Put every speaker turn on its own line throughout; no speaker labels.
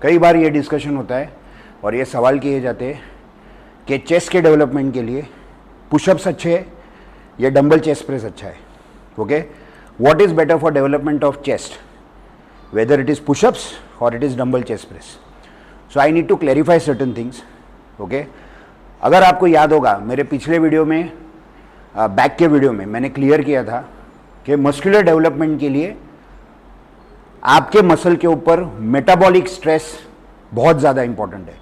कई बार ये डिस्कशन होता है और ये सवाल किए जाते हैं कि चेस्ट के डेवलपमेंट के लिए पुशअप्स अच्छे हैं या डंबल चेस्ट प्रेस अच्छा है. Okay, what is better for development of chest, whether it is push-ups or it is dumbbell chest press. So I need to clarify certain things. Okay, अगर आपको याद होगा मेरे पिछले वीडियो में बैक के वीडियो में मैंने क्लियर किया था कि मस्कुलर डेवलपमेंट के लिए आपके मसल के ऊपर मेटाबॉलिक स्ट्रेस बहुत ज़्यादा इंपॉर्टेंट है,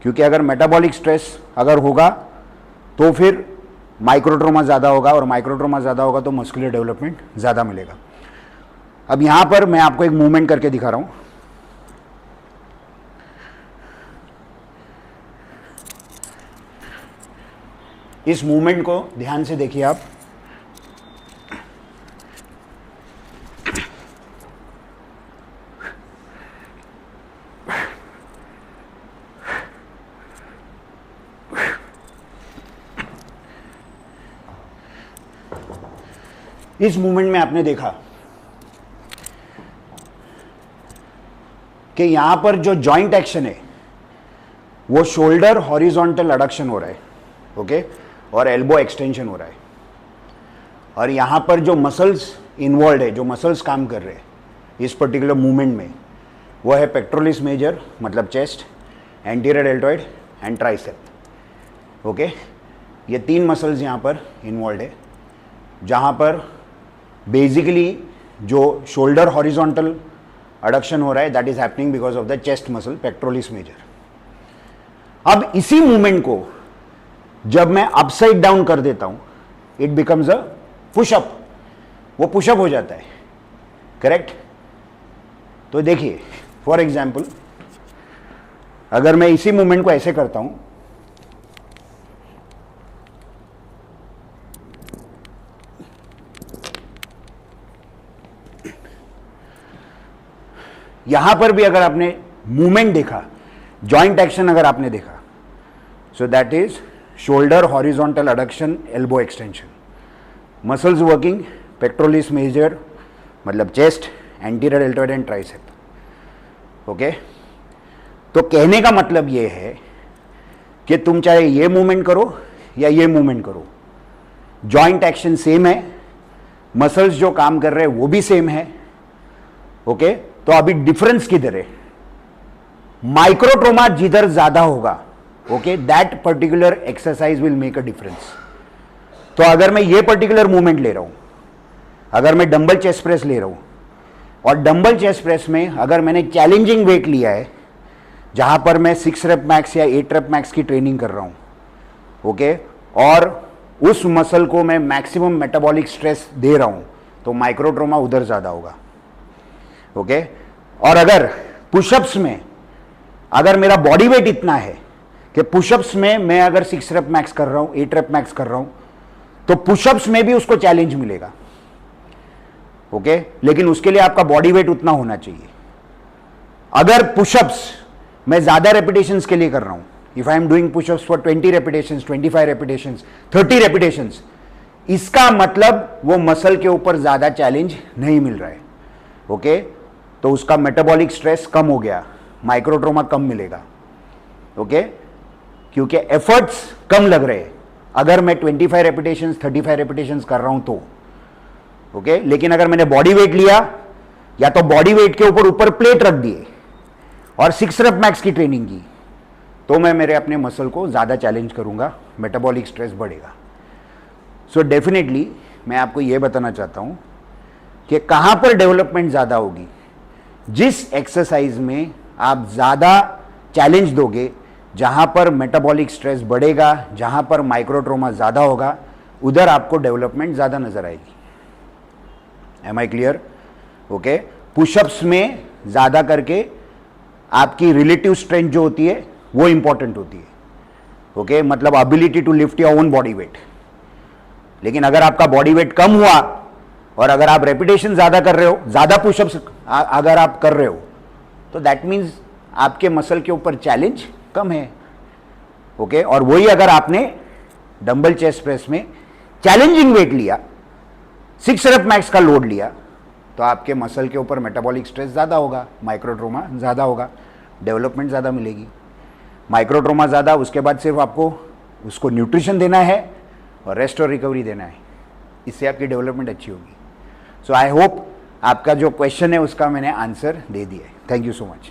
क्योंकि अगर मेटाबॉलिक स्ट्रेस अगर होगा तो फिर माइक्रोट्रोमा ज़्यादा होगा और माइक्रोट्रोमा ज़्यादा होगा तो मस्कुलर डेवलपमेंट ज़्यादा मिलेगा. अब यहां पर मैं आपको एक मूवमेंट करके दिखा रहा हूं. इस मूवमेंट को ध्यान से देखिए आप. इस मूवमेंट में आपने देखा कि यहां पर जो जॉइंट एक्शन है वो शोल्डर हॉरिजॉन्टल एडक्शन हो रहा है. ओके, और एल्बो एक्सटेंशन हो रहा है. और यहां पर जो मसल्स इन्वॉल्व है, जो मसल्स काम कर रहे हैं इस पर्टिकुलर मूवमेंट में, वो है पेक्टोरलिस मेजर मतलब chest, anterior deltoid and tricep. Okay, ये तीन मसल्स यहां पर इन्वॉल्व है, जहां पर बेसिकली जो शोल्डर हॉरिजॉन्टल एडक्शन हो रहा है that is happening because of the chest muscle pectoralis major. अब इसी मूवमेंट को जब मैं अपसाइड डाउन कर देता हूं इट बिकम्स अ पुशअप, वो पुशअप हो जाता है. करेक्ट. तो देखिए फॉर एग्जाम्पल अगर मैं इसी मूवमेंट को ऐसे करता हूं, यहां पर भी अगर आपने मूवमेंट देखा, जॉइंट एक्शन अगर आपने देखा, so that is shoulder horizontal adduction elbow extension, muscles working pectoralis major मतलब chest, anterior deltoid and tricep. Okay, तो कहने का मतलब ये है कि तुम चाहे ये मूवमेंट करो या ये मूवमेंट करो, जॉइंट एक्शन सेम है, मसल्स जो काम कर रहे हैं वो भी सेम है. ओके, तो अभी डिफरेंस किधर है? माइक्रोट्रोमा जिधर ज्यादा होगा, okay, that particular exercise will make a difference. तो अगर मैं ये पर्टिकुलर मूवमेंट ले रहा हूं, अगर मैं डंबल चेस्ट प्रेस ले रहा हूं और डंबल चेस्ट प्रेस में अगर मैंने चैलेंजिंग वेट लिया है जहां पर मैं 6 रेप मैक्स या 8 रेप मैक्स की ट्रेनिंग कर रहा हूं, ओके, और उस मसल को मैं मैक्सिमम मेटाबॉलिक स्ट्रेस दे रहा हूं, तो माइक्रोट्रोमा उधर ज्यादा होगा. ओके, और अगर पुशअप्स में अगर मेरा बॉडी वेट इतना है कि पुशअप्स में मैं अगर 6 रेप मैक्स कर रहा हूं, 8 रेप मैक्स कर रहा हूं, तो पुशअप्स में भी उसको चैलेंज मिलेगा. ओके, लेकिन उसके लिए आपका बॉडी वेट उतना होना चाहिए. अगर पुशअप्स मैं ज्यादा रेपिटेशंस के लिए कर रहा हूं, if I am doing pushups for 20 repetitions, 25 repetitions, 30 repetitions, इसका मतलब वो मसल के ऊपर ज्यादा चैलेंज नहीं मिल रहा है. ओके, तो उसका मेटाबॉलिक स्ट्रेस कम हो गया, माइक्रोट्रोमा कम मिलेगा. ओके, क्योंकि एफर्ट्स कम लग रहे हैं अगर मैं 25 रेपिटेशंस, 35 रेपिटेशंस कर रहा हूं तो. ओके, लेकिन अगर मैंने बॉडी वेट लिया या तो बॉडी वेट के ऊपर प्लेट रख दिए और 6 रेप मैक्स की ट्रेनिंग की, तो मैं मेरे अपने मसल को ज्यादा चैलेंज करूंगा, मेटाबॉलिक स्ट्रेस बढ़ेगा. सो डेफिनेटली मैं आपको यह बताना चाहता हूं कि कहां पर डेवलपमेंट ज्यादा होगी. जिस एक्सरसाइज में आप ज्यादा चैलेंज दोगे, जहां पर मेटाबॉलिक स्ट्रेस बढ़ेगा, जहां पर माइक्रोट्रोमा ज्यादा होगा, उधर आपको डेवलपमेंट ज्यादा नजर आएगी. Am I clear? Okay, pushups में ज्यादा करके आपकी रिलेटिव स्ट्रेंथ जो होती है वो इंपॉर्टेंट होती है. ओके, मतलब ability to lift your own body weight. लेकिन अगर आपका बॉडी वेट कम हुआ और अगर आप रेपिटेशन ज्यादा कर रहे हो, ज्यादा पुशअप्स अगर आप कर रहे हो, तो दैट मीन्स आपके मसल के ऊपर चैलेंज कम है. ओके, और वही अगर आपने डंबल चेस्ट प्रेस में चैलेंजिंग वेट लिया, 6 रेप मैक्स का लोड लिया, तो आपके मसल के ऊपर मेटाबॉलिक स्ट्रेस ज्यादा होगा, माइक्रोट्रोमा ज्यादा होगा. डेवलपमेंट ज़्यादा मिलेगी, माइक्रोट्रोमा ज़्यादा, उसके बाद सिर्फ आपको उसको न्यूट्रिशन देना है और रेस्ट और रिकवरी देना है, इससे आपकी डेवलपमेंट अच्छी होगी। सो आई होप आपका जो क्वेश्चन है उसका मैंने आंसर दे दिया है। Thank you so much.